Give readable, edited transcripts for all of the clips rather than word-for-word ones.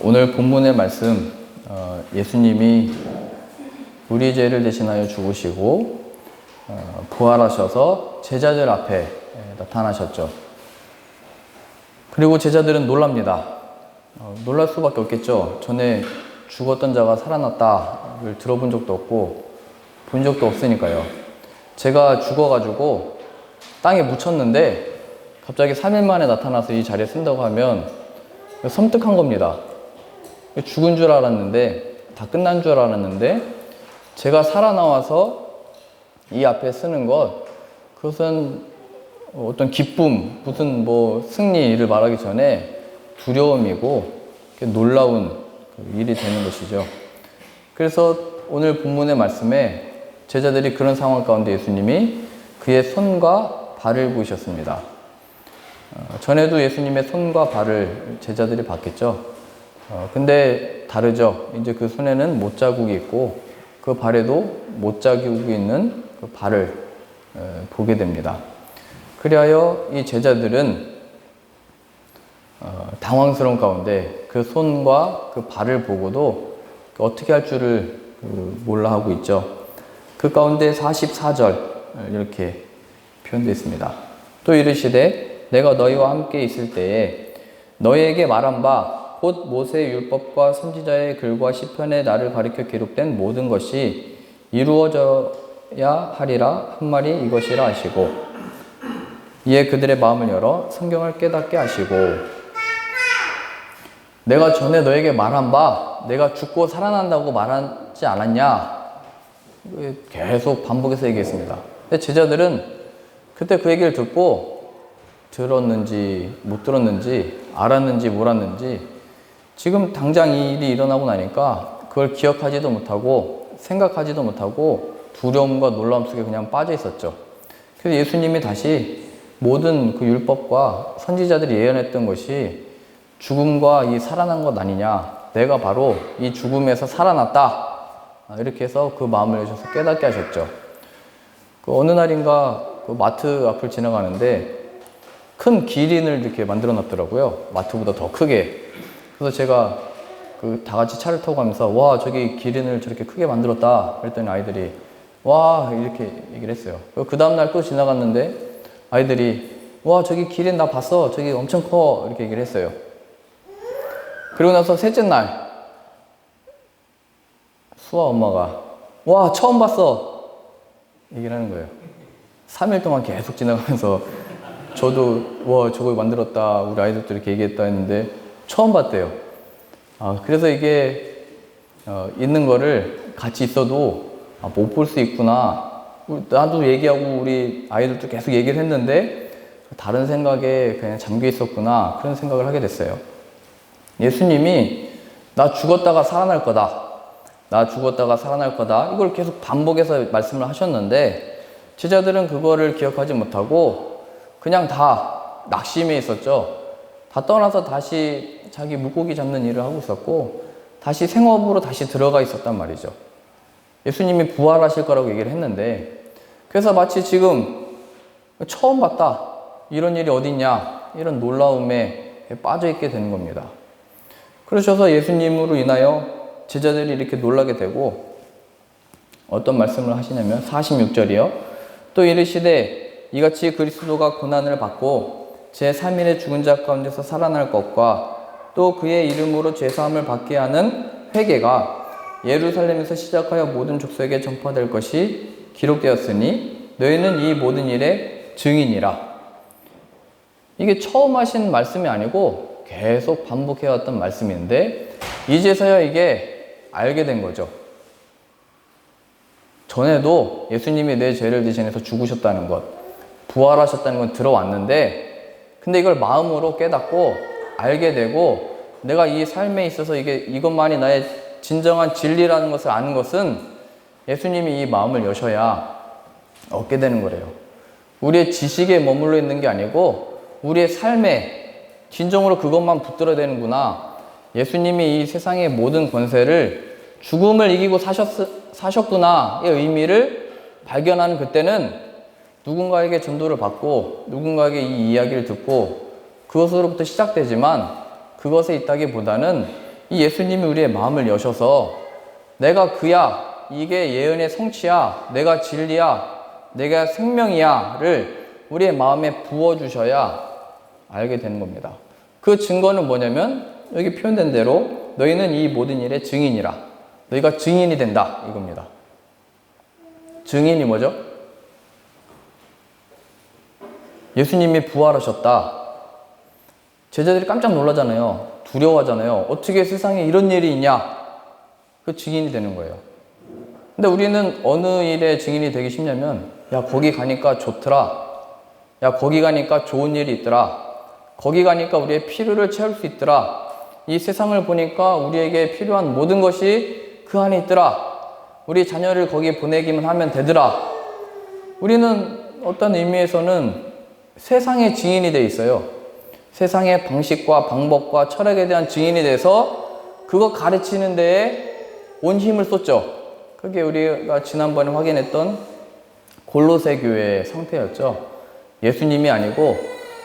오늘 본문의 말씀, 예수님이 우리 죄를 대신하여 죽으시고 부활하셔서 제자들 앞에 나타나셨죠. 그리고 제자들은 놀랍니다. 놀랄 수밖에 없겠죠. 전에 죽었던 자가 살아났다를 들어본 적도 없고 본 적도 없으니까요. 제가 죽어가지고 땅에 묻혔는데 갑자기 3일 만에 나타나서 이 자리에 쓴다고 하면 섬뜩한 겁니다. 죽은 줄 알았는데, 다 끝난 줄 알았는데 제가 살아나와서 이 앞에 쓰는 것, 그것은 어떤 기쁨, 무슨 승리를 말하기 전에 두려움이고 놀라운 일이 되는 것이죠. 그래서 오늘 본문의 말씀에 제자들이 그런 상황 가운데 예수님이 그의 손과 발을 보이셨습니다. 전에도 예수님의 손과 발을 제자들이 봤겠죠. 근데 다르죠. 이제 그 손에는 못자국이 있고 그 발에도 못자국이 있는 그 발을 보게 됩니다. 그리하여 이 제자들은 당황스러운 가운데 그 손과 그 발을 보고도 어떻게 할 줄을 몰라 하고 있죠. 그 가운데 44절 이렇게 표현되어 있습니다. 또 이르시되 내가 너희와 함께 있을 때에 너희에게 말한 바 곧 모세의 율법과 선지자의 글과 시편에 나를 가리켜 기록된 모든 것이 이루어져야 하리라 한 말이 이것이라 하시고, 이에 그들의 마음을 열어 성경을 깨닫게 하시고, 내가 전에 너에게 말한 바 내가 죽고 살아난다고 말하지 않았냐, 계속 반복해서 얘기했습니다. 근데 제자들은 그때 그 얘기를 듣고 들었는지 못 들었는지 알았는지 몰랐는지 지금 당장 이 일이 일어나고 나니까 그걸 기억하지도 못하고 생각하지도 못하고 두려움과 놀라움 속에 그냥 빠져 있었죠. 그래서 예수님이 다시 모든 그 율법과 선지자들이 예언했던 것이 죽음과 이 살아난 것 아니냐, 내가 바로 이 죽음에서 살아났다, 이렇게 해서 그 마음을 여셔서 깨닫게 하셨죠. 그 어느 날인가 그 마트 앞을 지나가는데 큰 기린을 이렇게 만들어 놨더라고요. 마트보다 더 크게. 그래서 제가 다 같이 차를 타고 가면서 와, 저기 기린을 저렇게 크게 만들었다 그랬더니 아이들이 와, 이렇게 얘기를 했어요. 그 다음날 또 지나갔는데 아이들이 와, 저기 기린 나 봤어, 저기 엄청 커, 이렇게 얘기를 했어요. 그리고 나서 셋째 날 수아 엄마가 와, 처음 봤어, 얘기를 하는 거예요. 3일 동안 계속 지나가면서 저도 와, 저걸 만들었다, 우리 아이들도 이렇게 얘기했다 했는데 처음 봤대요. 그래서 이게 있는 거를 같이 있어도 못 볼 수 있구나. 나도 얘기하고 우리 아이들도 계속 얘기를 했는데 다른 생각에 그냥 잠겨 있었구나, 그런 생각을 하게 됐어요. 예수님이 나 죽었다가 살아날 거다, 나 죽었다가 살아날 거다, 이걸 계속 반복해서 말씀을 하셨는데 제자들은 그거를 기억하지 못하고 그냥 다 낙심해 있었죠. 다 떠나서 다시 자기 물고기 잡는 일을 하고 있었고 다시 생업으로 다시 들어가 있었단 말이죠. 예수님이 부활하실 거라고 얘기를 했는데, 그래서 마치 지금 처음 봤다, 이런 일이 어딨냐, 이런 놀라움에 빠져 있게 되는 겁니다. 그러셔서 예수님으로 인하여 제자들이 이렇게 놀라게 되고 어떤 말씀을 하시냐면 46절이요. 또 이르시되 이같이 그리스도가 고난을 받고 제3일에 죽은 자 가운데서 살아날 것과 또 그의 이름으로 죄사함을 받게 하는 회개가 예루살렘에서 시작하여 모든 족속에게 전파될 것이 기록되었으니 너희는 이 모든 일의 증인이라. 이게 처음 하신 말씀이 아니고 계속 반복해왔던 말씀인데 이제서야 이게 알게 된 거죠. 전에도 예수님이 내 죄를 대신해서 죽으셨다는 것, 부활하셨다는 건 들어왔는데 근데 이걸 마음으로 깨닫고 알게 되고 내가 이 삶에 있어서 이것만이 나의 진정한 진리라는 것을 아는 것은 예수님이 이 마음을 여셔야 얻게 되는 거래요. 우리의 지식에 머물러 있는 게 아니고 우리의 삶에 진정으로 그것만 붙들어야 되는구나. 예수님이 이 세상의 모든 권세를 죽음을 이기고 사셨구나의 의미를 발견하는 그때는 누군가에게 전도를 받고 누군가에게 이 이야기를 듣고 그것으로부터 시작되지만 그것에 있다기보다는 이 예수님이 우리의 마음을 여셔서 내가 그야, 이게 예언의 성취야, 내가 진리야, 내가 생명이야를 우리의 마음에 부어주셔야 알게 되는 겁니다. 그 증거는 뭐냐면 여기 표현된 대로 너희는 이 모든 일의 증인이라. 너희가 증인이 된다 이겁니다. 증인이 뭐죠? 예수님이 부활하셨다. 제자들이 깜짝 놀라잖아요. 두려워하잖아요. 어떻게 세상에 이런 일이 있냐? 그 증인이 되는 거예요. 근데 우리는 어느 일에 증인이 되기 쉽냐면 야 거기 가니까 좋더라. 야 거기 가니까 좋은 일이 있더라. 거기 가니까 우리의 필요를 채울 수 있더라. 이 세상을 보니까 우리에게 필요한 모든 것이 그 안에 있더라. 우리 자녀를 거기에 보내기만 하면 되더라. 우리는 어떤 의미에서는 세상의 증인이 돼 있어요. 세상의 방식과 방법과 철학에 대한 증인이 돼서 그거 가르치는 데에 온 힘을 쏟죠. 그게 우리가 지난번에 확인했던 골로새 교회의 상태였죠. 예수님이 아니고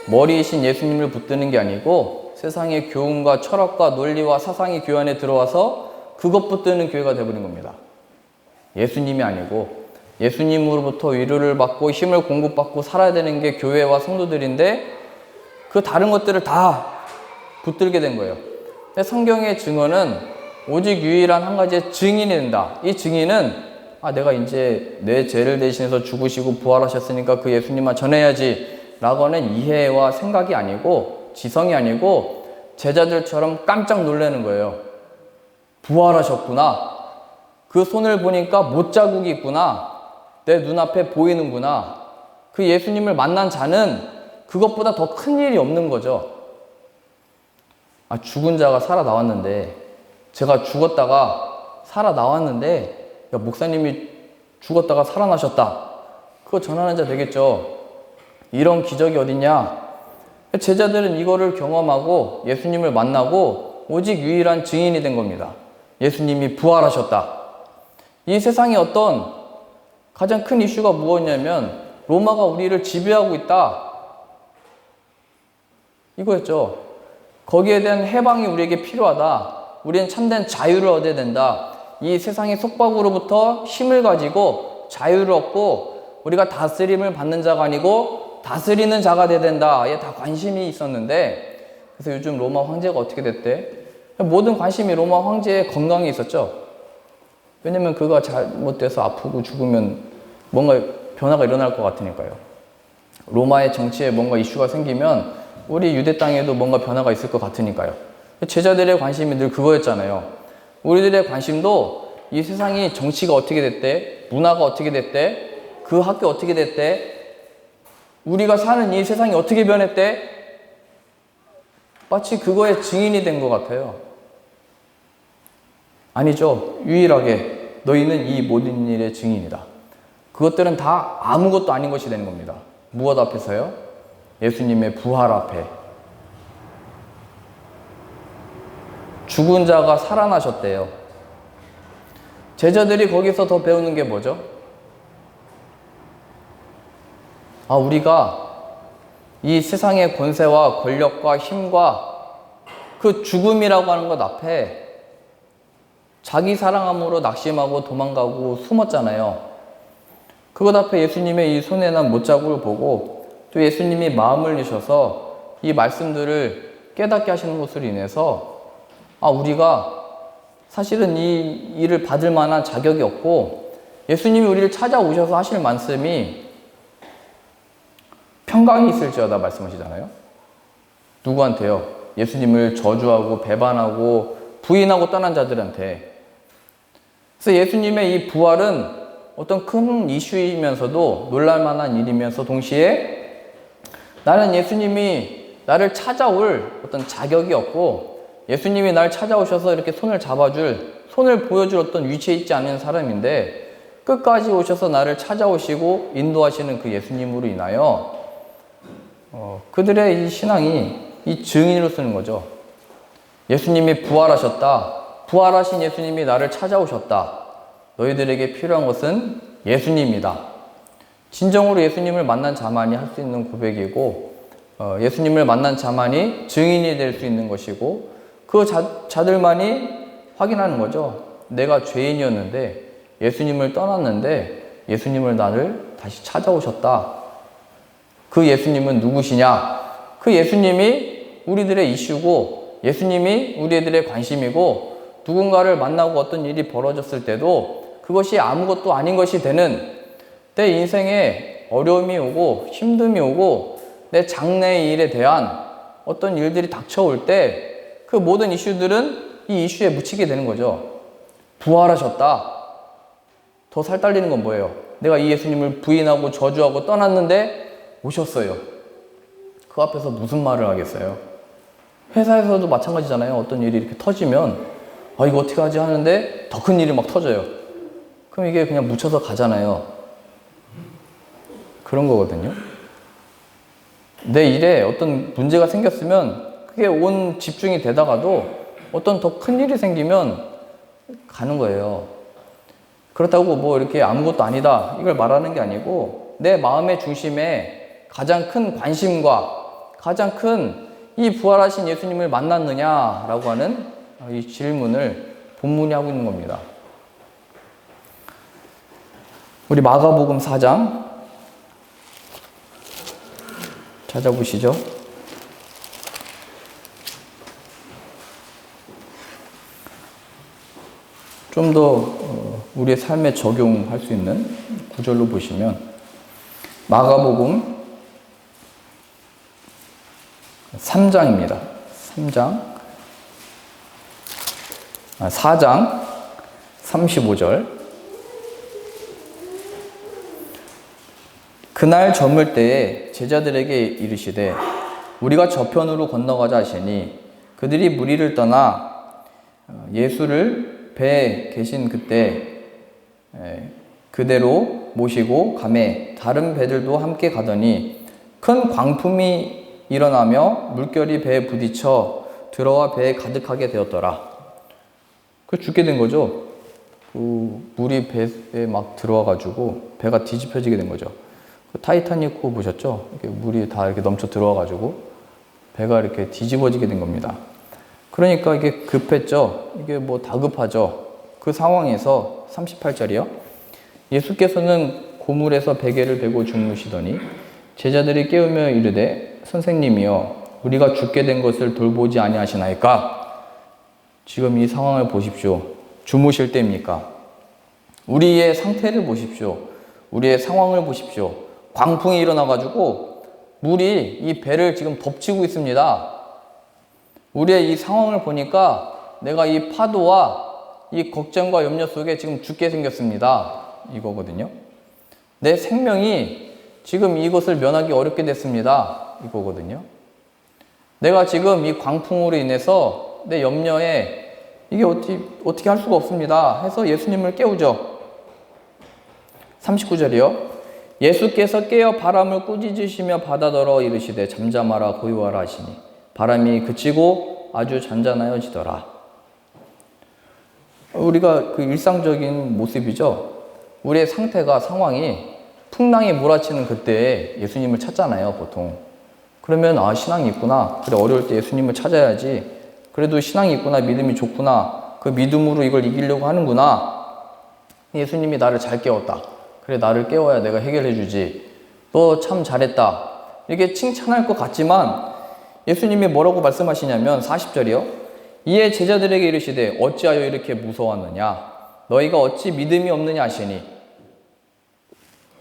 머리이신 예수님을 붙드는 게 아니고 세상의 교훈과 철학과 논리와 사상이 교회 안에 들어와서 그것 붙드는 교회가 되어버린 겁니다. 예수님이 아니고 예수님으로부터 위로를 받고 힘을 공급받고 살아야 되는 게 교회와 성도들인데 그 다른 것들을 다 붙들게 된 거예요. 성경의 증언은 오직 유일한 한 가지의 증인이 된다. 이 증인은 내가 이제 내 죄를 대신해서 죽으시고 부활하셨으니까 그 예수님만 전해야지 라고 하는 이해와 생각이 아니고 지성이 아니고 제자들처럼 깜짝 놀라는 거예요. 부활하셨구나. 그 손을 보니까 못자국이 있구나. 내 눈앞에 보이는구나. 그 예수님을 만난 자는 그것보다 더 큰 일이 없는 거죠. 죽은 자가 살아나왔는데 제가 죽었다가 살아나왔는데 야, 목사님이 죽었다가 살아나셨다. 그거 전하는 자 되겠죠. 이런 기적이 어딨냐? 제자들은 이거를 경험하고 예수님을 만나고 오직 유일한 증인이 된 겁니다. 예수님이 부활하셨다. 이 세상에 어떤 가장 큰 이슈가 무엇이냐면 로마가 우리를 지배하고 있다. 이거였죠. 거기에 대한 해방이 우리에게 필요하다. 우리는 참된 자유를 얻어야 된다. 이 세상의 속박으로부터 힘을 가지고 자유를 얻고 우리가 다스림을 받는 자가 아니고 다스리는 자가 돼야 된다에 다 관심이 있었는데 그래서 요즘 로마 황제가 어떻게 됐대? 모든 관심이 로마 황제의 건강에 있었죠. 왜냐면 그가 잘못돼서 아프고 죽으면 뭔가 변화가 일어날 것 같으니까요. 로마의 정치에 뭔가 이슈가 생기면 우리 유대 땅에도 뭔가 변화가 있을 것 같으니까요. 제자들의 관심이 늘 그거였잖아요. 우리들의 관심도 이 세상이 정치가 어떻게 됐대? 문화가 어떻게 됐대? 그 학교 어떻게 됐대? 우리가 사는 이 세상이 어떻게 변했대? 마치 그거의 증인이 된 것 같아요. 아니죠. 유일하게 너희는 이 모든 일의 증인이다. 그것들은 다 아무것도 아닌 것이 되는 겁니다. 무엇 앞에서요? 예수님의 부활 앞에. 죽은 자가 살아나셨대요. 제자들이 거기서 더 배우는 게 뭐죠? 우리가 이 세상의 권세와 권력과 힘과 그 죽음이라고 하는 것 앞에 자기 사랑함으로 낙심하고 도망가고 숨었잖아요. 그것 앞에 예수님의 이 손에 난 못자국을 보고 또 예수님이 마음을 내셔서 이 말씀들을 깨닫게 하시는 것으로 인해서 우리가 사실은 이 일을 받을 만한 자격이 없고 예수님이 우리를 찾아오셔서 하실 말씀이 평강이 있을지어다 말씀하시잖아요. 누구한테요? 예수님을 저주하고 배반하고 부인하고 떠난 자들한테. 그래서 예수님의 이 부활은 어떤 큰 이슈이면서도 놀랄만한 일이면서 동시에 나는 예수님이 나를 찾아올 어떤 자격이 없고 예수님이 날 찾아오셔서 이렇게 손을 잡아줄, 손을 보여줄 어떤 위치에 있지 않은 사람인데 끝까지 오셔서 나를 찾아오시고 인도하시는 그 예수님으로 인하여 그들의 이 신앙이 이 증인으로 쓰는 거죠. 예수님이 부활하셨다. 부활하신 예수님이 나를 찾아오셨다. 너희들에게 필요한 것은 예수님이다. 진정으로 예수님을 만난 자만이 할 수 있는 고백이고 예수님을 만난 자만이 증인이 될 수 있는 것이고 그 자들만이 확인하는 거죠. 내가 죄인이었는데 예수님을 떠났는데 예수님을 나를 다시 찾아오셨다. 그 예수님은 누구시냐? 그 예수님이 우리들의 이슈고 예수님이 우리들의 관심이고 누군가를 만나고 어떤 일이 벌어졌을 때도 그것이 아무것도 아닌 것이 되는 내 인생에 어려움이 오고 힘듦이 오고 내 장래의 일에 대한 어떤 일들이 닥쳐올 때 그 모든 이슈들은 이 이슈에 묻히게 되는 거죠. 부활하셨다. 더 살달리는 건 뭐예요? 내가 이 예수님을 부인하고 저주하고 떠났는데 오셨어요. 그 앞에서 무슨 말을 하겠어요? 회사에서도 마찬가지잖아요. 어떤 일이 이렇게 터지면 이거 어떻게 하지 하는데 더 큰 일이 막 터져요. 그럼 이게 그냥 묻혀서 가잖아요. 그런 거거든요. 내 일에 어떤 문제가 생겼으면 그게 온 집중이 되다가도 어떤 더 큰 일이 생기면 가는 거예요. 그렇다고 뭐 이렇게 아무것도 아니다 이걸 말하는 게 아니고 내 마음의 중심에 가장 큰 관심과 가장 큰 이 부활하신 예수님을 만났느냐라고 하는 이 질문을 본문이 하고 있는 겁니다. 우리 마가복음 4장 찾아보시죠. 좀 더 우리의 삶에 적용할 수 있는 구절로 보시면 마가복음 3장입니다. 4장 35절. 그날 저물 때에 제자들에게 이르시되 우리가 저편으로 건너가자 하시니 그들이 무리를 떠나 예수를 배에 계신 그때 그대로 모시고 가매 다른 배들도 함께 가더니 큰 광풍이 일어나며 물결이 배에 부딪혀 들어와 배에 가득하게 되었더라. 그 죽게 된 거죠. 그 물이 배에 막 들어와가지고 배가 뒤집혀지게 된 거죠. 그 타이타닉호 보셨죠? 이렇게 물이 다 이렇게 넘쳐 들어와가지고 배가 이렇게 뒤집어지게 된 겁니다. 그러니까 이게 급했죠. 이게 뭐 다급하죠. 그 상황에서 38절이요. 예수께서는 고물에서 베개를 베고 주무시더니 제자들이 깨우며 이르되 선생님이여 우리가 죽게 된 것을 돌보지 아니하시나이까? 지금 이 상황을 보십시오. 주무실 때입니까? 우리의 상태를 보십시오. 우리의 상황을 보십시오. 광풍이 일어나가지고 물이 이 배를 지금 덮치고 있습니다. 우리의 이 상황을 보니까 내가 이 파도와 이 걱정과 염려 속에 지금 죽게 생겼습니다. 이거거든요. 내 생명이 지금 이것을 면하기 어렵게 됐습니다. 이거거든요. 내가 지금 이 광풍으로 인해서 내 염려에 이게 어떻게 할 수가 없습니다. 해서 예수님을 깨우죠. 39절이요. 예수께서 깨어 바람을 꾸짖으시며 바다더러 이르시되 잠잠하라 고요하라 하시니 바람이 그치고 아주 잔잔하여지더라. 우리가 그 일상적인 모습이죠. 우리의 상태가 상황이 풍랑이 몰아치는 그때에 예수님을 찾잖아요, 보통. 그러면 신앙이 있구나. 그래, 어려울 때 예수님을 찾아야지. 그래도 신앙이 있구나, 믿음이 좋구나. 그 믿음으로 이걸 이기려고 하는구나. 예수님이 나를 잘 깨웠다. 그래, 나를 깨워야 내가 해결해 주지. 너 참 잘했다. 이렇게 칭찬할 것 같지만 예수님이 뭐라고 말씀하시냐면 40절이요. 이에 제자들에게 이르시되 어찌하여 이렇게 무서웠느냐? 너희가 어찌 믿음이 없느냐 하시니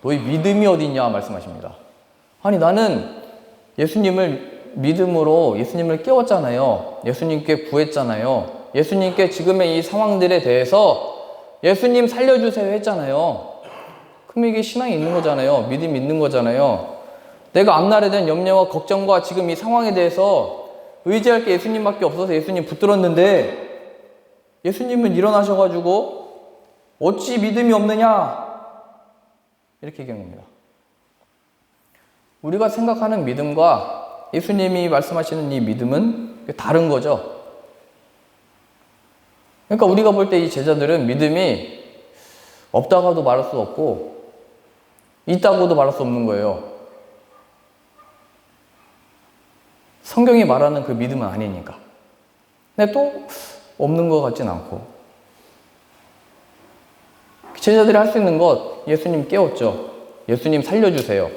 너희 믿음이 어디 있냐 말씀하십니다. 아니 나는 예수님을 믿음으로 예수님을 깨웠잖아요. 예수님께 구했잖아요. 예수님께 지금의 이 상황들에 대해서 예수님 살려주세요 했잖아요. 그럼 이게 신앙이 있는 거잖아요. 믿음이 있는 거잖아요. 내가 앞날에 대한 염려와 걱정과 지금 이 상황에 대해서 의지할 게 예수님밖에 없어서 예수님 붙들었는데 예수님은 일어나셔가지고 어찌 믿음이 없느냐 이렇게 얘기한 겁니다. 우리가 생각하는 믿음과 예수님이 말씀하시는 이 믿음은 다른 거죠. 그러니까 우리가 볼 때 이 제자들은 믿음이 없다가도 말할 수 없고 있다고도 말할 수 없는 거예요. 성경이 말하는 그 믿음은 아니니까. 근데 또 없는 것 같진 않고. 제자들이 할 수 있는 것, 예수님 깨웠죠. 예수님 살려주세요.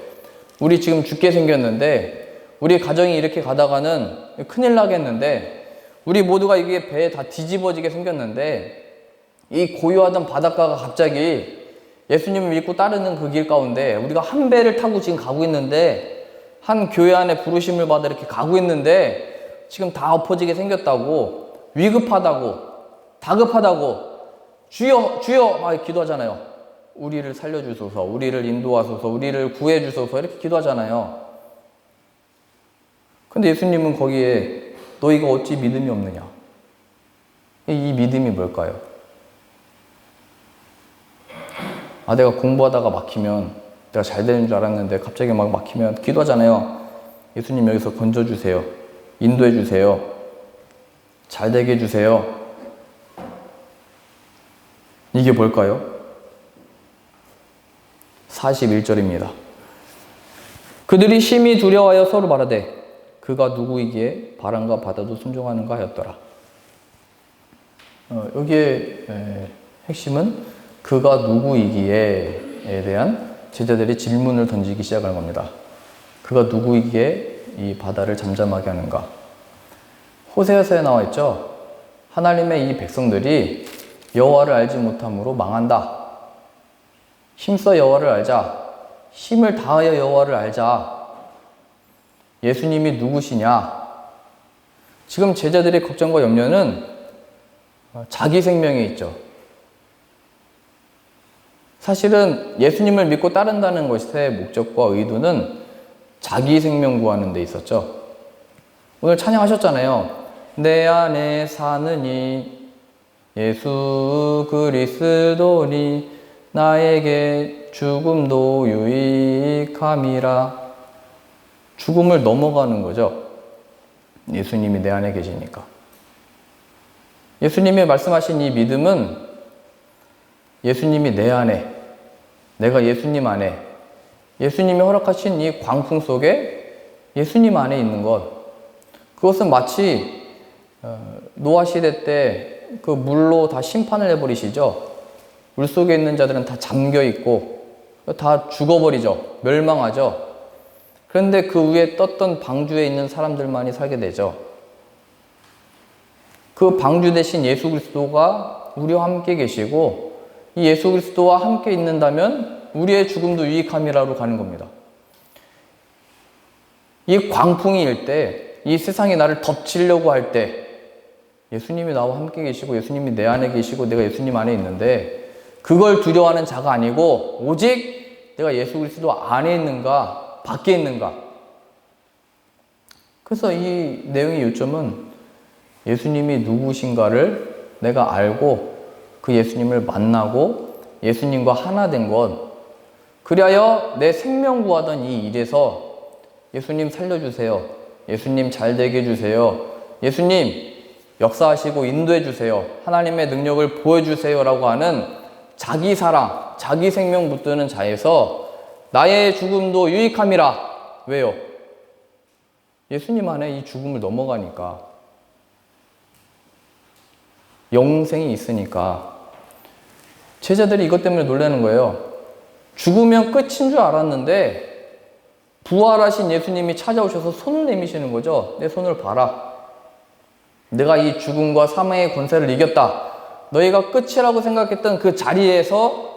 우리 지금 죽게 생겼는데, 우리 가정이 이렇게 가다가는 큰일 나겠는데, 우리 모두가 이게 배에 다 뒤집어지게 생겼는데, 이 고요하던 바닷가가 갑자기 예수님을 믿고 따르는 그 길 가운데 우리가 한 배를 타고 지금 가고 있는데, 한 교회 안에 부르심을 받아 이렇게 가고 있는데 지금 다 엎어지게 생겼다고, 위급하다고, 다급하다고 주여 주여 막 기도하잖아요. 우리를 살려주소서, 우리를 인도하소서, 우리를 구해주소서 이렇게 기도하잖아요. 근데 예수님은 거기에 너희가 어찌 믿음이 없느냐. 이 믿음이 뭘까요? 내가 공부하다가 막히면, 내가 잘 되는 줄 알았는데 갑자기 막 막히면 기도하잖아요. 예수님 여기서 건져주세요. 인도해주세요. 잘 되게 해주세요. 이게 뭘까요? 41절입니다. 그들이 심히 두려워하여 서로 말하되 그가 누구이기에 바람과 바다도 순종하는가 하였더라. 여기에 핵심은 그가 누구이기에에 대한 제자들이 질문을 던지기 시작하는 겁니다. 그가 누구이기에 이 바다를 잠잠하게 하는가? 호세아서에 나와 있죠. 하나님의 이 백성들이 여호와를 알지 못함으로 망한다. 힘써 여호와를 알자. 힘을 다하여 여호와를 알자. 예수님이 누구시냐? 지금 제자들의 걱정과 염려는 자기 생명에 있죠. 사실은 예수님을 믿고 따른다는 것의 목적과 의도는 자기 생명 구하는 데 있었죠. 오늘 찬양하셨잖아요. 내 안에 사느니 예수 그리스도니 나에게 죽음도 유익함이라. 죽음을 넘어가는 거죠. 예수님이 내 안에 계시니까. 예수님이 말씀하신 이 믿음은 예수님이 내 안에, 내가 예수님 안에, 예수님이 허락하신 이 광풍 속에 예수님 안에 있는 것. 그것은 마치 노아 시대 때 그 물로 다 심판을 해버리시죠. 물 속에 있는 자들은 다 잠겨 있고 다 죽어버리죠. 멸망하죠. 그런데 그 위에 떴던 방주에 있는 사람들만이 살게 되죠. 그 방주 대신 예수 그리스도가 우리와 함께 계시고, 이 예수 그리스도와 함께 있는다면 우리의 죽음도 유익함이라로 가는 겁니다. 이 광풍이 일 때, 이 세상이 나를 덮치려고 할 때 예수님이 나와 함께 계시고 예수님이 내 안에 계시고 내가 예수님 안에 있는데, 그걸 두려워하는 자가 아니고 오직 내가 예수 그리스도 안에 있는가 밖에 있는가. 그래서 이 내용의 요점은 예수님이 누구신가를 내가 알고 그 예수님을 만나고 예수님과 하나 된 것, 그리하여 내 생명 구하던 이 일에서 예수님 살려주세요, 예수님 잘 되게 해주세요, 예수님 역사하시고 인도해 주세요, 하나님의 능력을 보여주세요 라고 하는 자기 사랑, 자기 생명 붙드는 자에서 나의 죽음도 유익함이라. 왜요? 예수님 안에 이 죽음을 넘어가니까, 영생이 있으니까. 제자들이 이것 때문에 놀라는 거예요. 죽으면 끝인 줄 알았는데 부활하신 예수님이 찾아오셔서 손을 내미시는 거죠. 내 손을 봐라. 내가 이 죽음과 사망의 권세를 이겼다. 너희가 끝이라고 생각했던 그 자리에서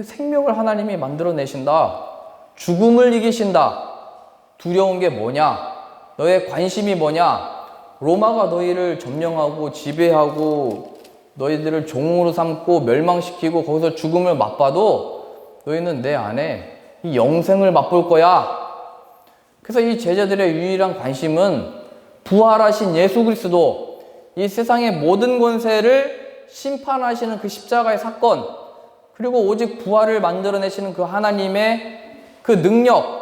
생명을 하나님이 만들어내신다. 죽음을 이기신다. 두려운 게 뭐냐? 너의 관심이 뭐냐? 로마가 너희를 점령하고 지배하고 너희들을 종으로 삼고 멸망시키고 거기서 죽음을 맛봐도 너희는 내 안에 이 영생을 맛볼 거야. 그래서 이 제자들의 유일한 관심은 부활하신 예수 그리스도, 이 세상의 모든 권세를 심판하시는 그 십자가의 사건, 그리고 오직 부활을 만들어내시는 그 하나님의 그 능력,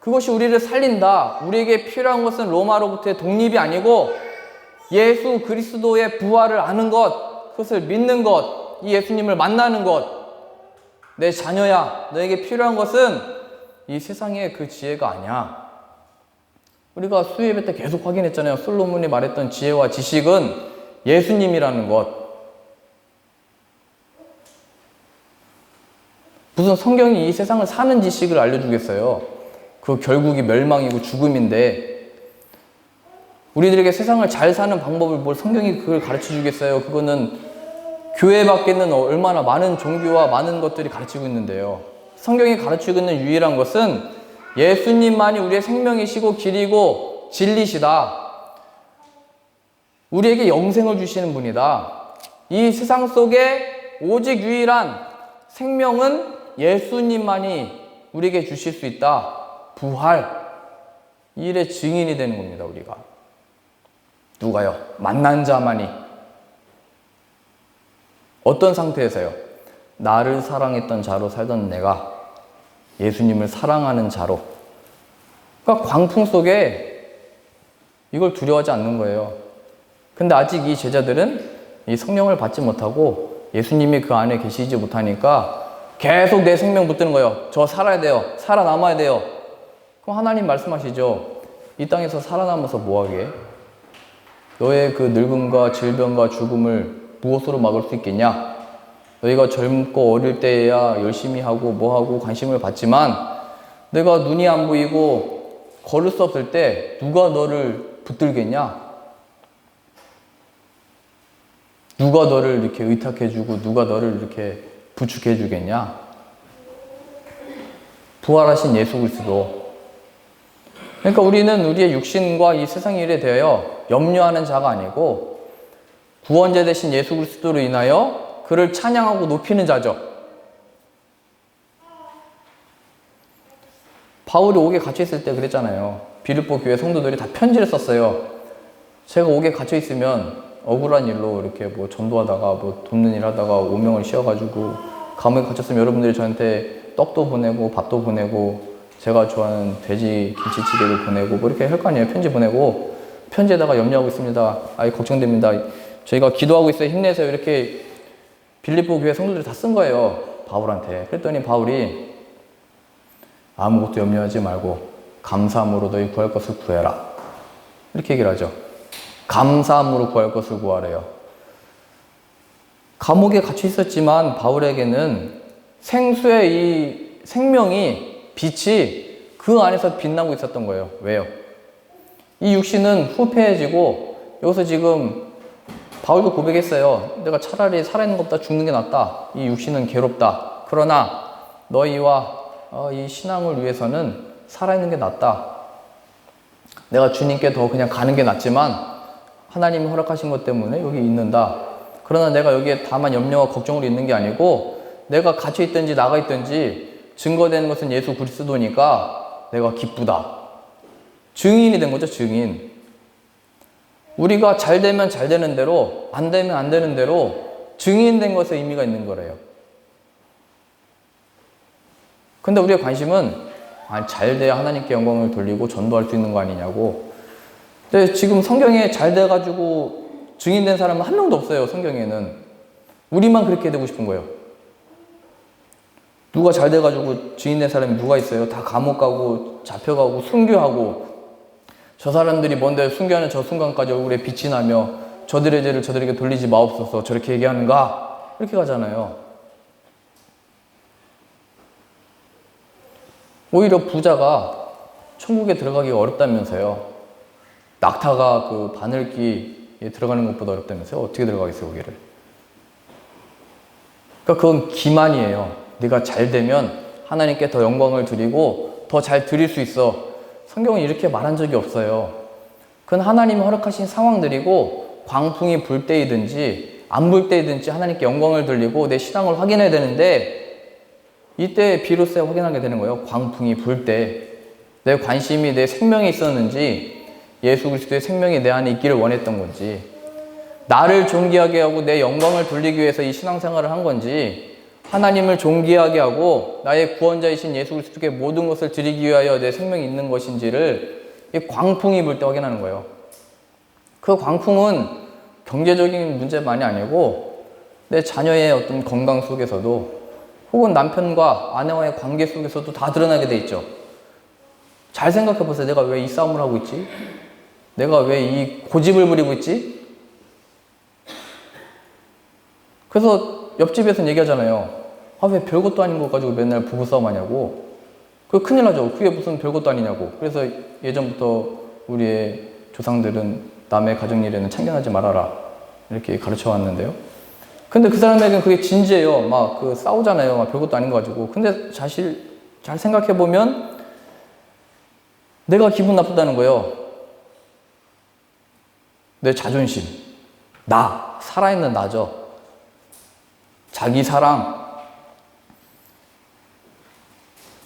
그것이 우리를 살린다. 우리에게 필요한 것은 로마로부터의 독립이 아니고 예수 그리스도의 부활을 아는 것, 그것을 믿는 것, 이 예수님을 만나는 것. 내 자녀야, 너에게 필요한 것은 이 세상의 그 지혜가 아니야. 우리가 수요예배 때 계속 확인했잖아요. 솔로몬이 말했던 지혜와 지식은 예수님이라는 것. 무슨 성경이 이 세상을 사는 지식을 알려주겠어요? 그 결국이 멸망이고 죽음인데, 우리들에게 세상을 잘 사는 방법을 뭘 성경이 그걸 가르쳐 주겠어요? 그거는 교회 밖에는 얼마나 많은 종교와 많은 것들이 가르치고 있는데요. 성경이 가르치고 있는 유일한 것은 예수님만이 우리의 생명이시고 길이고 진리시다. 우리에게 영생을 주시는 분이다. 이 세상 속에 오직 유일한 생명은 예수님만이 우리에게 주실 수 있다. 부활. 이 일의 증인이 되는 겁니다, 우리가. 누가요? 만난 자만이. 어떤 상태에서요? 나를 사랑했던 자로 살던 내가 예수님을 사랑하는 자로. 그러니까 광풍 속에 이걸 두려워하지 않는 거예요. 근데 아직 이 제자들은 이 성령을 받지 못하고 예수님이 그 안에 계시지 못하니까 계속 내 생명 붙드는 거예요. 저 살아야 돼요. 살아남아야 돼요. 그럼 하나님 말씀하시죠. 이 땅에서 살아남아서 뭐하게? 너의 그 늙음과 질병과 죽음을 무엇으로 막을 수 있겠냐? 너희가 젊고 어릴 때야 열심히 하고 뭐하고 관심을 받지만 내가 눈이 안 보이고 걸을 수 없을 때 누가 너를 붙들겠냐? 누가 너를 이렇게 의탁해주고 누가 너를 이렇게 부축해주겠냐? 부활하신 예수 그리스도. 그러니까 우리는 우리의 육신과 이 세상 일에 대하여 염려하는 자가 아니고 구원자 되신 예수 그리스도로 인하여 그를 찬양하고 높이는 자죠. 바울이 옥에 갇혀 있을 때 그랬잖아요. 빌립보 교회 성도들이 다 편지를 썼어요. 제가 옥에 갇혀 있으면 억울한 일로 이렇게 뭐 전도하다가 뭐 돕는 일 하다가 오명을 씌워가지고 감옥에 갇혔으면 여러분들이 저한테 떡도 보내고 밥도 보내고 제가 좋아하는 돼지 김치찌개도 보내고 뭐 이렇게 할 거 아니에요. 편지 보내고 편지에다가 염려하고 있습니다. 아이 걱정됩니다. 저희가 기도하고 있어요. 힘내세요. 이렇게 빌립보 교회 성도들이 다 쓴 거예요. 바울한테. 그랬더니 바울이 아무것도 염려하지 말고 감사함으로 너희 구할 것을 구해라. 이렇게 얘기를 하죠. 감사함으로 구할 것을 구하래요. 감옥에 갇혀 있었지만 바울에게는 생수의 이 생명이 빛이 그 안에서 빛나고 있었던 거예요. 왜요? 이 육신은 후패해지고 여기서 지금 바울도 고백했어요. 내가 차라리 살아있는 것보다 죽는 게 낫다. 이 육신은 괴롭다. 그러나 너희와 이 신앙을 위해서는 살아있는 게 낫다. 내가 주님께 더 그냥 가는 게 낫지만 하나님이 허락하신 것 때문에 여기 있는다. 그러나 내가 여기에 다만 염려와 걱정으로 있는 게 아니고 내가 갇혀 있든지 나가 있든지 증거되는 것은 예수 그리스도니까 내가 기쁘다. 증인이 된 거죠, 증인. 우리가 잘 되면 잘 되는 대로, 안 되면 안 되는 대로 증인된 것에 의미가 있는 거래요. 근데 우리의 관심은 잘 돼야 하나님께 영광을 돌리고 전도할 수 있는 거 아니냐고. 근데 지금 성경에 잘 돼가지고 증인된 사람은 한 명도 없어요, 성경에는. 우리만 그렇게 되고 싶은 거예요. 누가 잘 돼가지고 증인된 사람이 누가 있어요? 다 감옥 가고 잡혀가고 순교하고 저 사람들이 뭔데 순교하는 저 순간까지 얼굴에 빛이 나며 저들의 죄를 저들에게 돌리지 마옵소서 저렇게 얘기하는가? 이렇게 가잖아요. 오히려 부자가 천국에 들어가기가 어렵다면서요. 낙타가 그 바늘귀에 들어가는 것보다 어렵다면서요. 어떻게 들어가겠어요, 거기를. 그러니까 그건 기만이에요. 네가 잘 되면 하나님께 더 영광을 드리고 더 잘 드릴 수 있어. 성경은 이렇게 말한 적이 없어요. 그건 하나님이 허락하신 상황들이고 광풍이 불 때이든지 안 불 때이든지 하나님께 영광을 돌리고 내 신앙을 확인해야 되는데 이때 비로소 확인하게 되는 거예요. 광풍이 불 때 내 관심이 내 생명에 있었는지 예수 그리스도의 생명이 내 안에 있기를 원했던 건지 나를 존귀하게 하고 내 영광을 돌리기 위해서 이 신앙생활을 한 건지 하나님을 존귀하게 하고 나의 구원자이신 예수 그리스도께 모든 것을 드리기 위하여 내 생명이 있는 것인지를 이 광풍이 불 때 확인하는 거예요. 그 광풍은 경제적인 문제만이 아니고 내 자녀의 어떤 건강 속에서도 혹은 남편과 아내와의 관계 속에서도 다 드러나게 돼 있죠. 잘 생각해 보세요. 내가 왜 이 싸움을 하고 있지? 내가 왜 이 고집을 부리고 있지? 그래서 옆집에서는 얘기하잖아요. 아, 왜 별것도 아닌 거 가지고 맨날 부부싸움 하냐고. 그거 큰일 나죠. 그게 무슨 별것도 아니냐고. 그래서 예전부터 우리의 조상들은 남의 가정일에는 참견하지 말아라. 이렇게 가르쳐 왔는데요. 근데 그 사람에게는 그게 진지해요. 막 그 싸우잖아요. 막 별것도 아닌 거 가지고. 근데 사실 잘 생각해 보면 내가 기분 나쁘다는 거예요. 내 자존심. 나. 살아있는 나죠. 자기 사랑.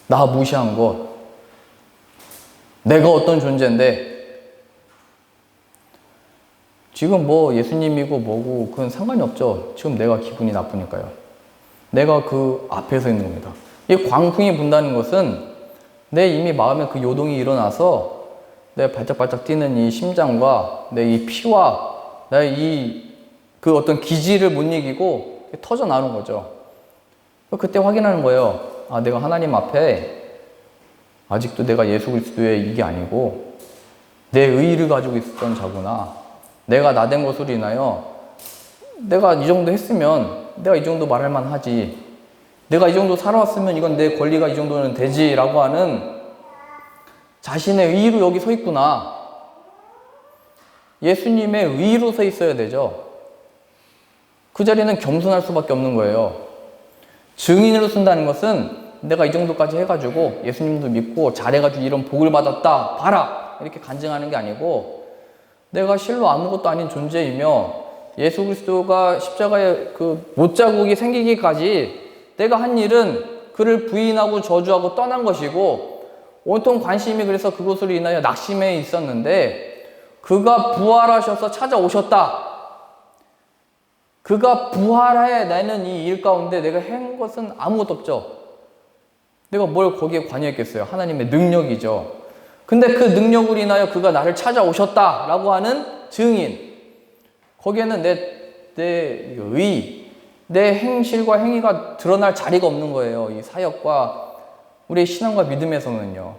나 무시한 것. 내가 어떤 존재인데. 지금 뭐 예수님이고 뭐고 그건 상관이 없죠. 지금 내가 기분이 나쁘니까요. 내가 그 앞에 서 있는 겁니다. 이 광풍이 분다는 것은 내 이미 마음에 그 요동이 일어나서 내 발짝발짝 뛰는 이 심장과 내 이 피와 내 이 그 어떤 기지를 못 이기고 터져 나오는 거죠. 그때 확인하는 거예요. 아, 내가 하나님 앞에 아직도 내가 예수 그리스도의 이게 아니고 내 의의를 가지고 있었던 자구나. 내가 나된 것으로 인하여 내가 이 정도 했으면 내가 이 정도 말할 만하지. 내가 이 정도 살아왔으면 이건 내 권리가 이 정도는 되지라고 하는 자신의 의의로 여기 서 있구나. 예수님의 의의로 서 있어야 되죠. 그 자리는 겸손할 수밖에 없는 거예요. 증인으로 쓴다는 것은 내가 이 정도까지 해가지고 예수님도 믿고 잘해가지고 이런 복을 받았다. 봐라. 이렇게 간증하는 게 아니고 내가 실로 아무것도 아닌 존재이며 예수 그리스도가 십자가에 그 못자국이 생기기까지 내가 한 일은 그를 부인하고 저주하고 떠난 것이고 온통 관심이 그래서 그것으로 인하여 낙심해 있었는데 그가 부활하셔서 찾아오셨다. 그가 부활해 나는 이 일 가운데 내가 한 것은 아무것도 없죠. 내가 뭘 거기에 관여했겠어요. 하나님의 능력이죠. 근데 그 능력으로 인하여 그가 나를 찾아오셨다라고 하는 증인. 거기에는 내 의, 내 행실과 행위가 드러날 자리가 없는 거예요. 이 사역과 우리의 신앙과 믿음에서는요.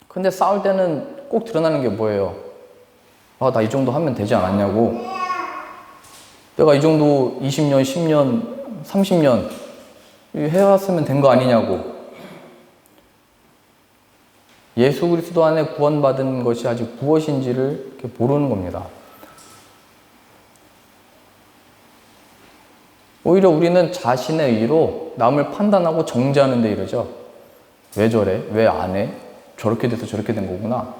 근데 싸울 때는 꼭 드러나는 게 뭐예요? 아, 나 이 정도 하면 되지 않았냐고. 내가 이 정도 20년, 10년, 30년 해왔으면 된 거 아니냐고. 예수 그리스도 안에 구원받은 것이 아직 무엇인지를 모르는 겁니다. 오히려 우리는 자신의 의로 남을 판단하고 정죄하는 데 이러죠. 왜 저래? 왜 안 해? 저렇게 돼서 저렇게 된 거구나.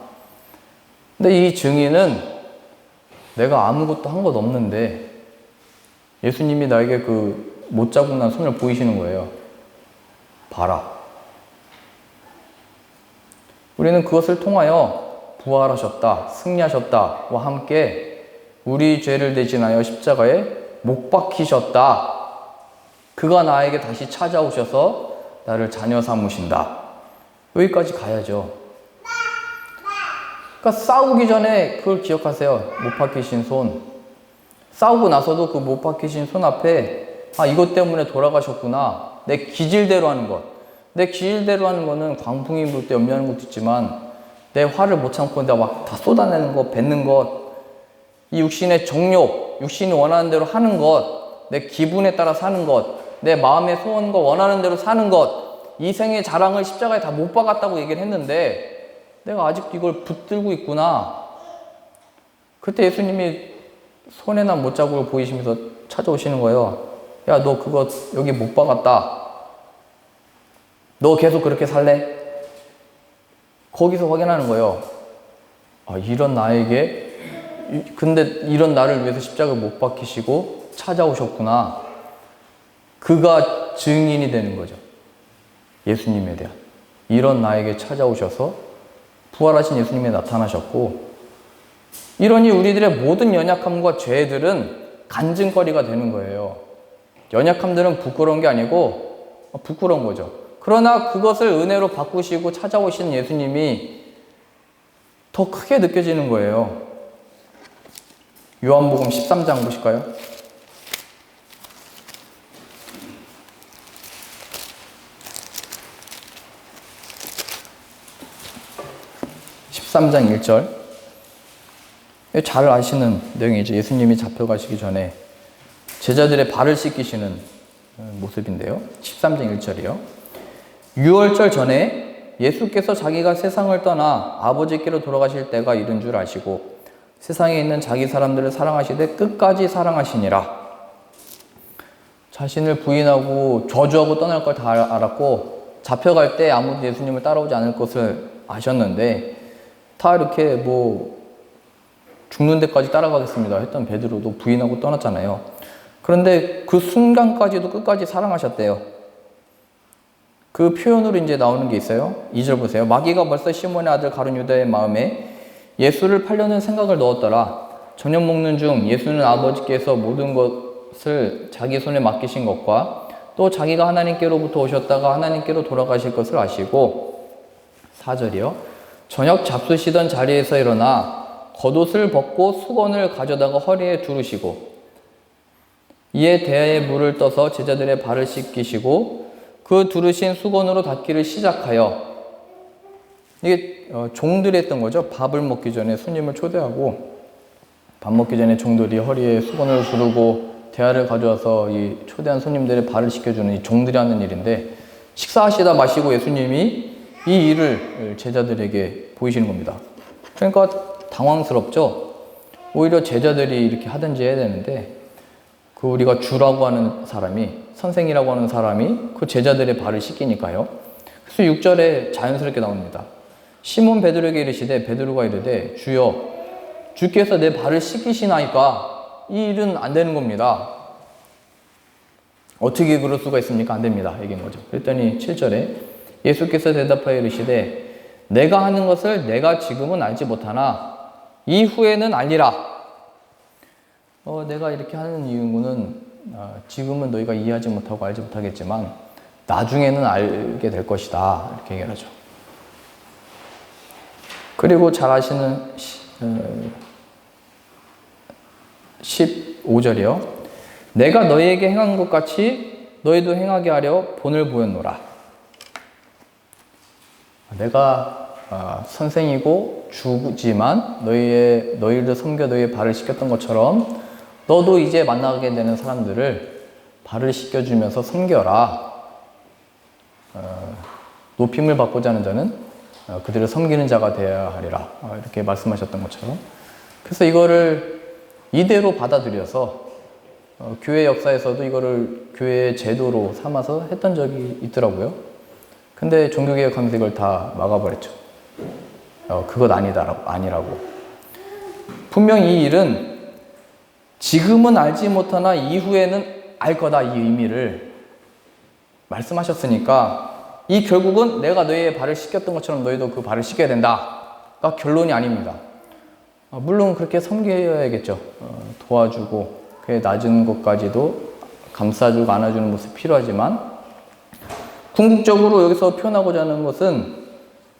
근데 이 증인은 내가 아무것도 한 것 없는데 예수님이 나에게 그 못자국 난 손을 보이시는 거예요. 봐라. 우리는 그것을 통하여 부활하셨다, 승리하셨다와 함께 우리 죄를 대신하여 십자가에 못 박히셨다. 그가 나에게 다시 찾아오셔서 나를 자녀 삼으신다. 여기까지 가야죠. 그러니까 싸우기 전에 그걸 기억하세요. 못 박히신 손. 싸우고 나서도 그 못 박히신 손 앞에 아, 이것 때문에 돌아가셨구나. 내 기질대로 하는 것. 내 기질대로 하는 거는 광풍이 불 때 염려하는 것도 있지만 내 화를 못 참고 내가 막 다 쏟아내는 것, 뱉는 것, 이 육신의 정욕, 육신이 원하는 대로 하는 것, 내 기분에 따라 사는 것, 내 마음의 소원과 원하는 대로 사는 것, 이 생의 자랑을 십자가에 다 못 박았다고 얘기를 했는데 내가 아직도 이걸 붙들고 있구나. 그때 예수님이 손에 난 못자국을 보이시면서 찾아오시는 거예요. 야, 너 그거 여기 못 박았다. 너 계속 그렇게 살래? 거기서 확인하는 거예요. 아, 이런 나에게, 근데 이런 나를 위해서 십자가를 못 박히시고 찾아오셨구나. 그가 증인이 되는 거죠. 예수님에 대한. 이런 나에게 찾아오셔서 부활하신 예수님이 나타나셨고, 이러니 우리들의 모든 연약함과 죄들은 간증거리가 되는 거예요. 연약함들은 부끄러운 게 아니고 부끄러운 거죠. 그러나 그것을 은혜로 바꾸시고 찾아오신 예수님이 더 크게 느껴지는 거예요. 요한복음 13장 보실까요? 13장 1절. 잘 아시는 내용이죠. 예수님이 잡혀가시기 전에 제자들의 발을 씻기시는 모습인데요. 13장 1절이요. 유월절 전에 예수께서 자기가 세상을 떠나 아버지께로 돌아가실 때가 이른 줄 아시고 세상에 있는 자기 사람들을 사랑하시되 끝까지 사랑하시니라. 자신을 부인하고 저주하고 떠날 걸 다 알았고 잡혀갈 때 아무도 예수님을 따라오지 않을 것을 아셨는데 다 이렇게 죽는 데까지 따라가겠습니다 했던 베드로도 부인하고 떠났잖아요. 그런데 그 순간까지도 끝까지 사랑하셨대요. 그 표현으로 이제 나오는 게 있어요. 2절 보세요. 마귀가 벌써 시몬의 아들 가룟 유다의 마음에 예수를 팔려는 생각을 넣었더라. 저녁 먹는 중 예수는 아버지께서 모든 것을 자기 손에 맡기신 것과 또 자기가 하나님께로부터 오셨다가 하나님께로 돌아가실 것을 아시고 4절이요. 저녁 잡수시던 자리에서 일어나 겉옷을 벗고 수건을 가져다가 허리에 두르시고 이에 대야에 물을 떠서 제자들의 발을 씻기시고 그 두르신 수건으로 닦기를 시작하여 이게 종들이 했던 거죠. 밥을 먹기 전에 손님을 초대하고 밥 먹기 전에 종들이 허리에 수건을 두르고 대야를 가져와서 이 초대한 손님들의 발을 씻겨주는 이 종들이 하는 일인데 식사하시다 마시고 예수님이 이 일을 제자들에게 보이시는 겁니다. 그러니까 당황스럽죠. 오히려 제자들이 이렇게 하든지 해야 되는데 그 우리가 주라고 하는 사람이 선생이라고 하는 사람이 그 제자들의 발을 씻기니까요. 그래서 6절에 자연스럽게 나옵니다. 시몬 베드로에게 이르시되 베드로가 이르되 주여 주께서 내 발을 씻기시나이까 이 일은 안 되는 겁니다. 어떻게 그럴 수가 있습니까? 안 됩니다. 얘기한 거죠. 그랬더니 7절에 예수께서 대답하여 이르시되 내가 하는 것을 내가 지금은 알지 못하나 이후에는 알리라. 내가 이렇게 하는 이유는 지금은 너희가 이해하지 못하고 알지 못하겠지만 나중에는 알게 될 것이다. 이렇게 얘기를 하죠. 그리고 잘 아시는 15절이요. 내가 너희에게 행한 것 같이 너희도 행하게 하려 본을 보였노라. 내가 선생이고 주지만 너희를 섬겨 너희의 발을 씻겼던 것처럼 너도 이제 만나게 되는 사람들을 발을 씻겨주면서 섬겨라. 높임을 받고자 하는 자는 그들을 섬기는 자가 되어야 하리라. 이렇게 말씀하셨던 것처럼. 그래서 이거를 이대로 받아들여서 교회 역사에서도 이거를 교회의 제도로 삼아서 했던 적이 있더라고요. 근데 종교개혁하면서 이걸 다 막아버렸죠. 그것 아니라고. 분명 이 일은 지금은 알지 못하나 이후에는 알 거다, 이 의미를 말씀하셨으니까 이 결국은 내가 너희의 발을 씻겼던 것처럼 너희도 그 발을 씻겨야 된다가 결론이 아닙니다. 물론 그렇게 섬겨야겠죠. 도와주고 그의 낮은 것까지도 감싸주고 안아주는 모습이 필요하지만 궁극적으로 여기서 표현하고자 하는 것은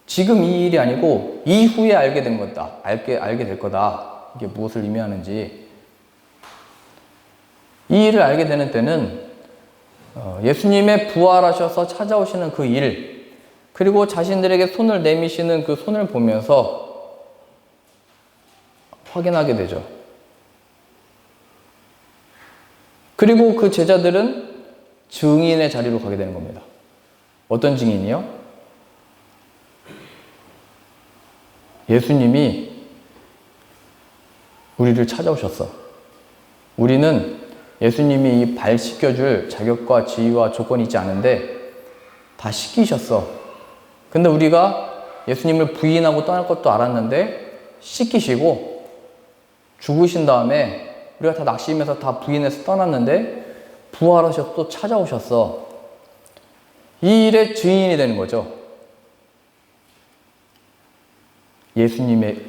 지금 이 일이 아니고 이후에 알게 된 거다. 알게 될 거다. 이게 무엇을 의미하는지. 이 일을 알게 되는 때는 예수님의 부활하셔서 찾아오시는 그 일, 그리고 자신들에게 손을 내미시는 그 손을 보면서 확인하게 되죠. 그리고 그 제자들은 증인의 자리로 가게 되는 겁니다. 어떤 증인이요? 예수님이 우리를 찾아오셨어. 우리는 예수님이 이 발 씻겨줄 자격과 지위와 조건이 있지 않은데 다 씻기셨어. 근데 우리가 예수님을 부인하고 떠날 것도 알았는데 씻기시고 죽으신 다음에 우리가 다 낙심해서 다 부인해서 떠났는데 부활하셔서 또 찾아오셨어. 이 일의 증인이 되는 거죠. 예수님의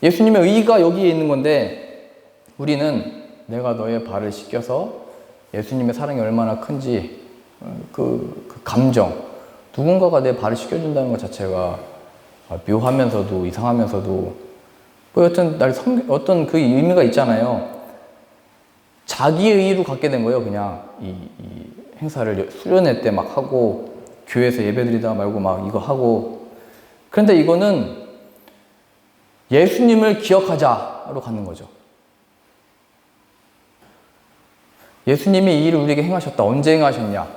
예수님의 의가 여기에 있는 건데 우리는 내가 너의 발을 씻겨서 예수님의 사랑이 얼마나 큰지 그 감정, 누군가가 내 발을 씻겨준다는 것 자체가 묘하면서도 이상하면서도 어떤 그 의미가 있잖아요. 자기의 의로 갖게 된 거예요. 그냥 이 행사를 수련회 때 막 하고 교회에서 예배드리다 말고 막 이거 하고 그런데 이거는 예수님을 기억하자로 가는 거죠. 예수님이 이 일을 우리에게 행하셨다. 언제 행하셨냐?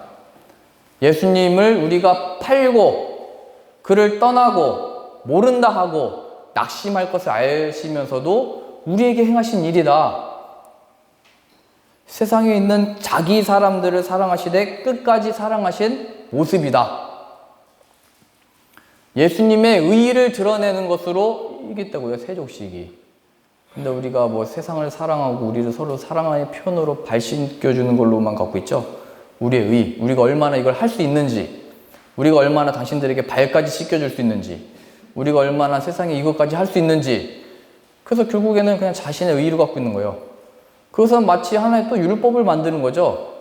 예수님을 우리가 팔고 그를 떠나고 모른다 하고 낙심할 것을 아시면서도 우리에게 행하신 일이다. 세상에 있는 자기 사람들을 사랑하시되 끝까지 사랑하신 모습이다. 예수님의 의의를 드러내는 것으로 이겼다고요, 세족식이. 근데 우리가 뭐 세상을 사랑하고 우리를 서로 사랑하는 표현으로 발신껴주는 걸로만 갖고 있죠. 우리의 의, 우리가 얼마나 이걸 할 수 있는지, 우리가 얼마나 당신들에게 발까지 씻겨줄 수 있는지, 우리가 얼마나 세상에 이것까지 할 수 있는지. 그래서 결국에는 그냥 자신의 의의를 갖고 있는 거예요. 그것은 마치 하나의 또 율법을 만드는 거죠.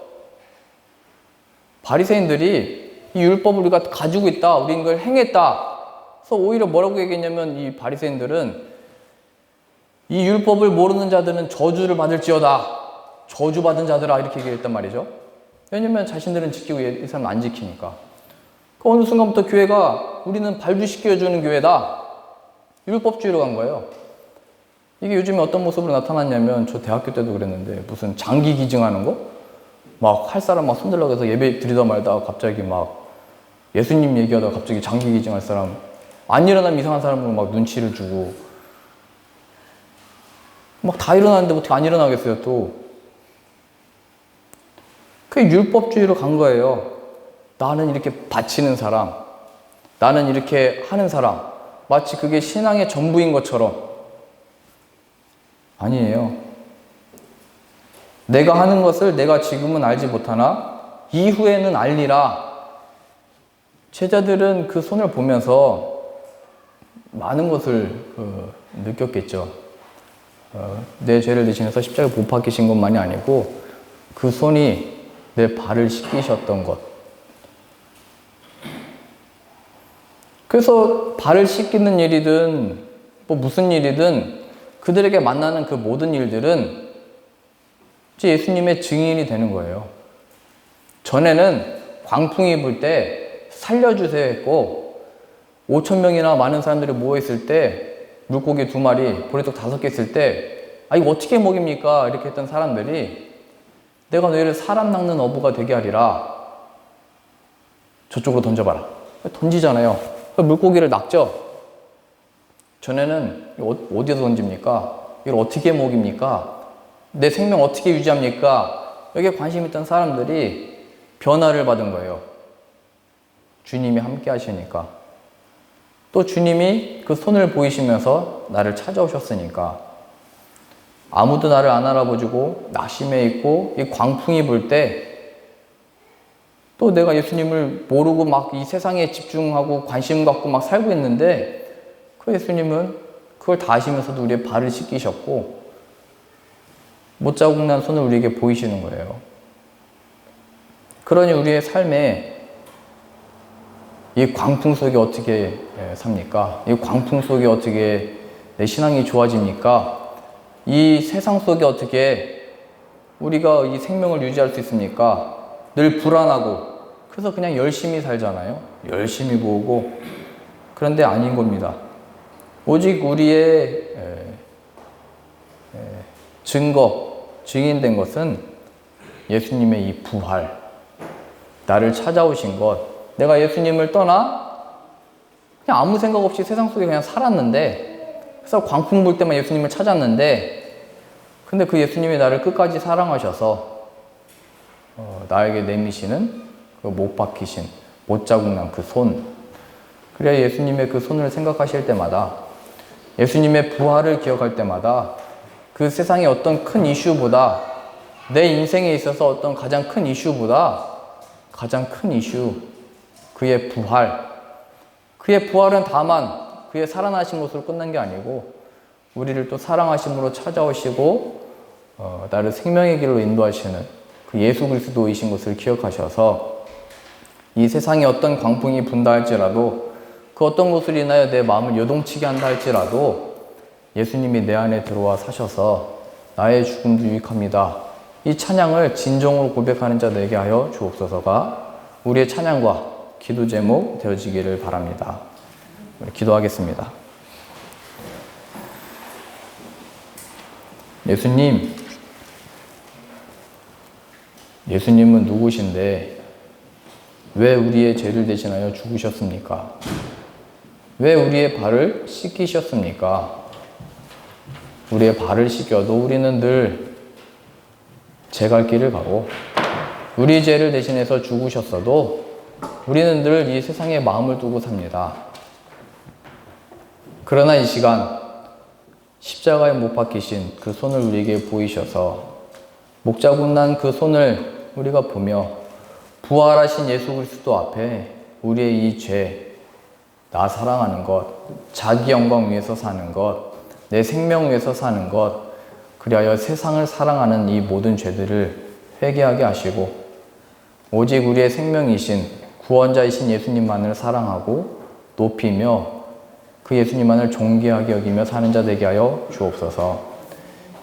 바리새인들이 이 율법을 우리가 가지고 있다, 우리는 이걸 행했다. 그래서 오히려 뭐라고 얘기했냐면 이 바리새인들은 이 율법을 모르는 자들은 저주를 받을지어다. 저주받은 자들아, 이렇게 얘기했단 말이죠. 왜냐면 자신들은 지키고 이 사람은 안 지키니까. 그 어느 순간부터 교회가 우리는 발도 씻겨주는 교회다. 율법주의로 간 거예요. 이게 요즘에 어떤 모습으로 나타났냐면, 저 대학교 때도 그랬는데 무슨 장기 기증하는 거? 막 할 사람 막 손들라고 해서 예배 드리다 말다가 갑자기 막 예수님 얘기하다가 갑자기 장기 기증할 사람, 안 일어나면 이상한 사람으로 막 눈치를 주고 막 다 일어나는데 어떻게 안 일어나겠어요 또. 그게 율법주의로 간 거예요. 나는 이렇게 바치는 사람, 나는 이렇게 하는 사람, 마치 그게 신앙의 전부인 것처럼. 아니에요. 내가 하는 것을 내가 지금은 알지 못하나 이후에는 알리라. 제자들은 그 손을 보면서 많은 것을 느꼈겠죠. 내 죄를 대신해서 십자가에 못 박히신 것만이 아니고 그 손이 내 발을 씻기셨던 것. 그래서 발을 씻기는 일이든 뭐 무슨 일이든 그들에게 만나는 그 모든 일들은 이제 예수님의 증인이 되는 거예요. 전에는 광풍이 불 때 살려주세요 했고, 5,000명이나 많은 사람들이 모여있을 때 물고기 2마리, 보리떡 5개 있을 때, 아, 이거 어떻게 먹입니까? 이렇게 했던 사람들이 내가 너희를 사람 낚는 어부가 되게 하리라. 저쪽으로 던져봐라. 던지잖아요. 물고기를 낚죠. 전에는 어디서 던집니까? 이걸 어떻게 먹입니까? 내 생명 어떻게 유지합니까? 여기에 관심 있던 사람들이 변화를 받은 거예요. 주님이 함께 하시니까. 또 주님이 그 손을 보이시면서 나를 찾아오셨으니까. 아무도 나를 안 알아보고 낙심해 있고 이 광풍이 불 때 또 내가 예수님을 모르고 막 이 세상에 집중하고 관심 갖고 막 살고 있는데 그 예수님은 그걸 다 아시면서도 우리의 발을 씻기셨고 못자국 난 손을 우리에게 보이시는 거예요. 그러니 우리의 삶에 이 광풍 속에 어떻게 삽니까? 이 광풍 속에 어떻게 내 신앙이 좋아집니까? 이 세상 속에 어떻게 우리가 이 생명을 유지할 수 있습니까? 늘 불안하고 그래서 그냥 열심히 살잖아요. 열심히 모으고. 그런데 아닌 겁니다. 오직 우리의 증인된 것은 예수님의 이 부활, 나를 찾아오신 것. 내가 예수님을 떠나 그냥 아무 생각 없이 세상 속에 그냥 살았는데, 그래서 광풍 불 때만 예수님을 찾았는데, 근데 그 예수님이 나를 끝까지 사랑하셔서 나에게 내미시는 그 못 박히신, 못 자국 난 그 손. 그래야 예수님의 그 손을 생각하실 때마다, 예수님의 부활을 기억할 때마다 그 세상의 어떤 큰 이슈보다, 내 인생에 있어서 어떤 가장 큰 이슈보다 가장 큰 이슈, 그의 부활. 그의 부활은 다만 그의 살아나신 것으로 끝난 게 아니고 우리를 또 사랑하심으로 찾아오시고 나를 생명의 길로 인도하시는 그 예수 그리스도이신 것을 기억하셔서 이 세상에 어떤 광풍이 분다 할지라도, 그 어떤 것으로 인하여 내 마음을 요동치게 한다 할지라도 예수님이 내 안에 들어와 사셔서 나의 죽음도 유익합니다. 이 찬양을 진정으로 고백하는 자 되게 하여 주옵소서가 우리의 찬양과 기도 제목 되어지기를 바랍니다. 우리 기도하겠습니다. 예수님은 누구신데 왜 우리의 죄를 대신하여 죽으셨습니까? 왜 우리의 발을 씻기셨습니까? 우리의 발을 씻겨도 우리는 늘 제 갈 길을 가고, 우리 죄를 대신해서 죽으셨어도 우리는 늘 이 세상에 마음을 두고 삽니다. 그러나 이 시간 십자가에 못 박히신 그 손을 우리에게 보이셔서 목자국 난 그 손을 우리가 보며 부활하신 예수 그리스도 앞에 우리의 이 죄, 나 사랑하는 것, 자기 영광 위해서 사는 것, 내 생명 위해서 사는 것, 그리하여 세상을 사랑하는 이 모든 죄들을 회개하게 하시고 오직 우리의 생명이신 구원자이신 예수님만을 사랑하고 높이며 그 예수님만을 존귀하게 여기며 사는 자 되게 하여 주옵소서.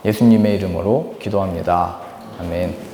예수님의 이름으로 기도합니다. 아멘.